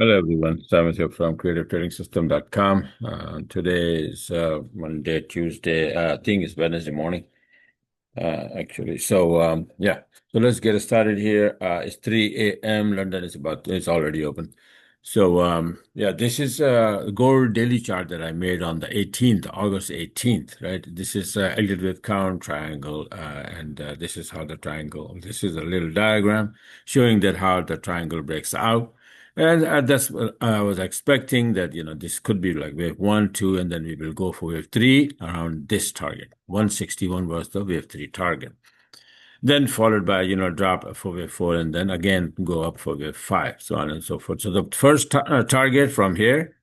Hello everyone, Simon here from CreativeTradingSystem.com. Today is Monday, Tuesday. I think it's Wednesday morning, actually. So let's get started here. It's 3 a.m. London is it's already open. So this is a gold daily chart that I made on the 18th, August 18th, right? This is Elliott wave count triangle, and this is how the triangle. This is a little diagram showing that how the triangle breaks out. And that's what I was expecting that, this could be like wave one, two, and then we will go for wave three around this target. 161 was the wave three target. Then followed by, drop for wave four, and then again go up for wave five, so on and so forth. So the first target from here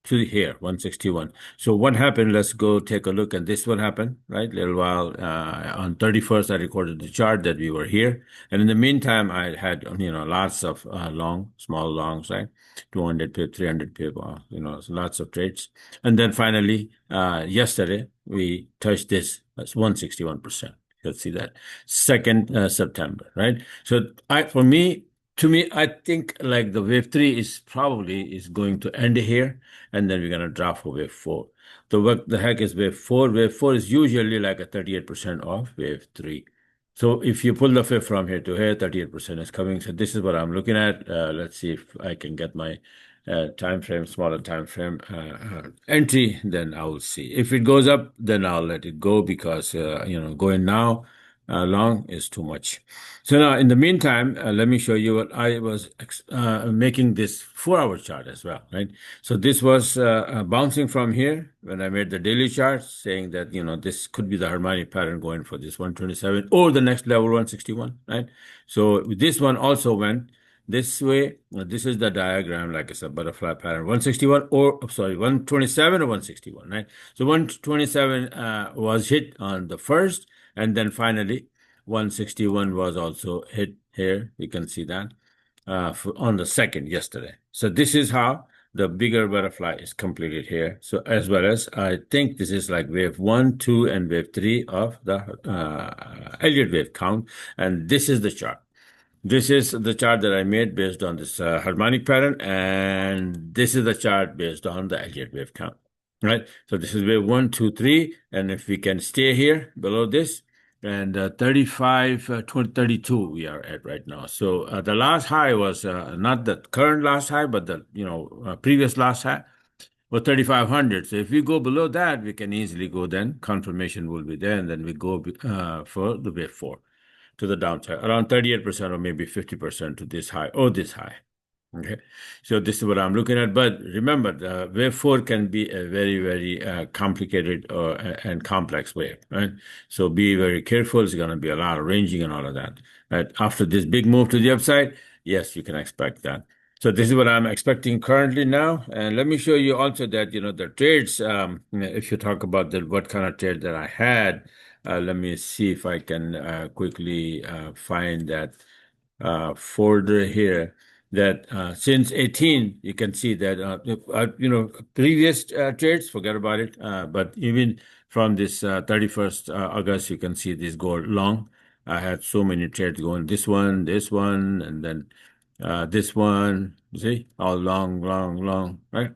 to here, 161. So what happened? Let's go take a look. And this will happen, right? A little while on 31st, I recorded the chart that we were here. And in the meantime, I had, lots of small longs, right? 200 pip, 300 pip, so lots of trades. And then finally, yesterday, we touched this as 161%. You'll see that 2nd September, right? So to me, I think like the wave three is probably is going to end here, and then we're gonna drop for wave four. So what the heck is wave four? Wave four is usually like a 38% off wave three. So if you pull the fifth from here to here, 38% is coming. So this is what I'm looking at. Let's see if I can get my time frame, smaller time frame entry, then I will see. If it goes up, then I'll let it go because going now long is too much. So now, in the meantime, let me show you what I was making this 4-hour chart as well, right? So this was bouncing from here when I made the daily chart, saying that, this could be the harmonic pattern going for this 127 or the next level 161, right? So this one also went this way. This is the diagram, like it's a butterfly pattern, 161 or, sorry, 127 or 161, right? So 127 was hit on the first, and then finally, 161 was also hit here. You can see that on the second yesterday. So this is how the bigger butterfly is completed here. So as well as I think this is like wave one, two, and wave three of the Elliott wave count. And this is the chart. This is the chart that I made based on this harmonic pattern, and this is the chart based on the Elliott wave count, right? So this is wave one, two, three, and if we can stay here below this, and 35, 20, 32 we are at right now. So the last high was not the current last high, but the previous last high was 3,500. So if we go below that, we can easily go. Then confirmation will be there, and then we go for the wave four to the downside, around 38% or maybe 50% to this high or this high. Okay, so this is what I'm looking at. But remember, the wave four can be a very, very complicated and complex wave, right? So be very careful. It's going to be a lot of ranging and all of that. Right? After this big move to the upside, yes, you can expect that. So this is what I'm expecting currently now. And let me show you also that, the trades, if you talk about what kind of trade that I had, let me see if I can quickly find that folder here. That since 18, you can see that previous trades, forget about it. But even from this 31st August, you can see this gold long. I had so many trades going. This one, and then this one. See, all long, long, long, right?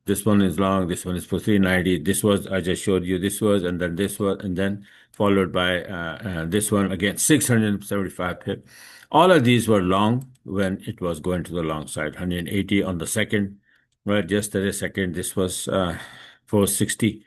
This one is long. This one is for 390. This was, I just showed you, this was, and then this was, and then followed by this one again, 675 pip. All of these were long when it was going to the long side. 180 on the second, right? Yesterday, second, this was 460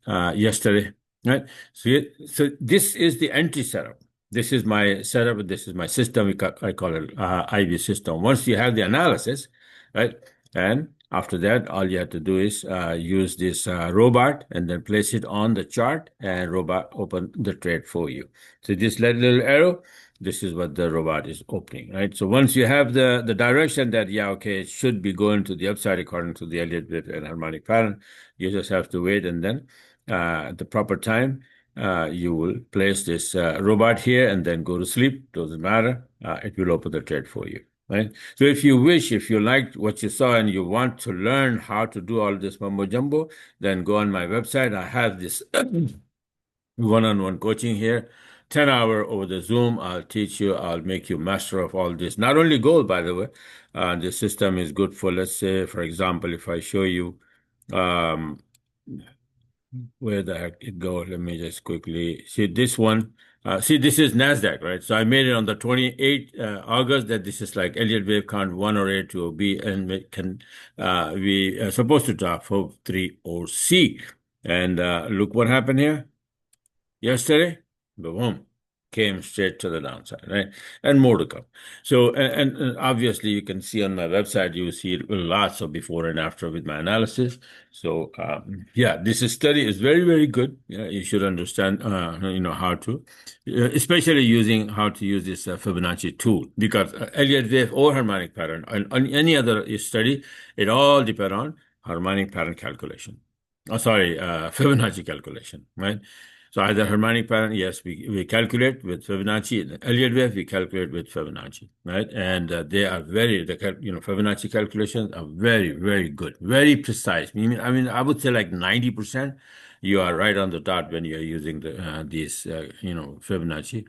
yesterday, right? So this is the entry setup. This is my setup. This is my system. I call it IV system. Once you have the analysis, right? And after that, all you have to do is use this robot and then place it on the chart, and robot open the trade for you. So this little arrow, this is what the robot is opening, right? So once you have the direction that, yeah, okay, it should be going to the upside according to the Elliott wave and harmonic pattern, you just have to wait, and then at the proper time, you will place this robot here and then go to sleep. Doesn't matter. It will open the trade for you. Right. So if you wish, if you liked what you saw and you want to learn how to do all this mumbo jumbo, then go on my website. I have this one-on-one coaching here. 10 hour over the Zoom. I'll teach you. I'll make you master of all this. Not only gold, by the way. The system is good for, let's say, for example, if I show you um, where the heck it go? Let me just quickly see this one. See, this is NASDAQ, right? So I made it on the 28th August that this is like Elliott wave count 1 or A to B, and we are supposed to drop 430 or C. And look what happened here yesterday. Boom. Came straight to the downside, right? And more to come. So, and obviously you can see on my website, you see lots of before and after with my analysis. So, yeah, this study is very, very good. Yeah, you should understand, how to, especially using how to use this Fibonacci tool, because Elliott wave or harmonic pattern and on any other study, it all depends on harmonic pattern calculation. Oh, sorry, Fibonacci calculation, right? So either harmonic pattern, yes, we calculate with Fibonacci. Elliott wave, we calculate with Fibonacci, right? And they are Fibonacci calculations are very, very good, very precise. I would say like 90%, you are right on the dot when you are using these Fibonacci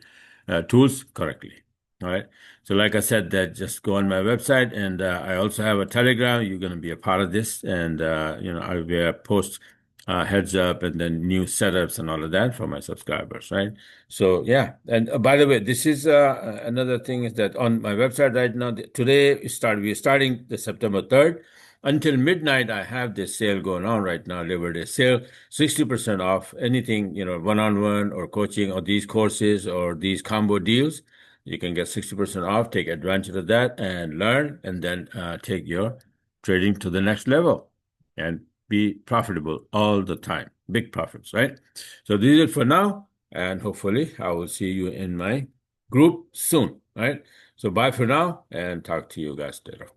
tools correctly. All right. So like I said, that just go on my website, and I also have a Telegram. You're going to be a part of this, and I'll be post heads up and then new setups and all of that for my subscribers, right? So yeah, and by the way, this is another thing is that on my website right now, today we're starting the September 3rd. Until midnight, I have this sale going on right now, Labor Day sale, 60% off anything, one-on-one or coaching or these courses or these combo deals. You can get 60% off, take advantage of that and learn, and then take your trading to the next level and be profitable all the time. Big profits, right? So this is it for now. And hopefully I will see you in my group soon, right? So bye for now and talk to you guys later.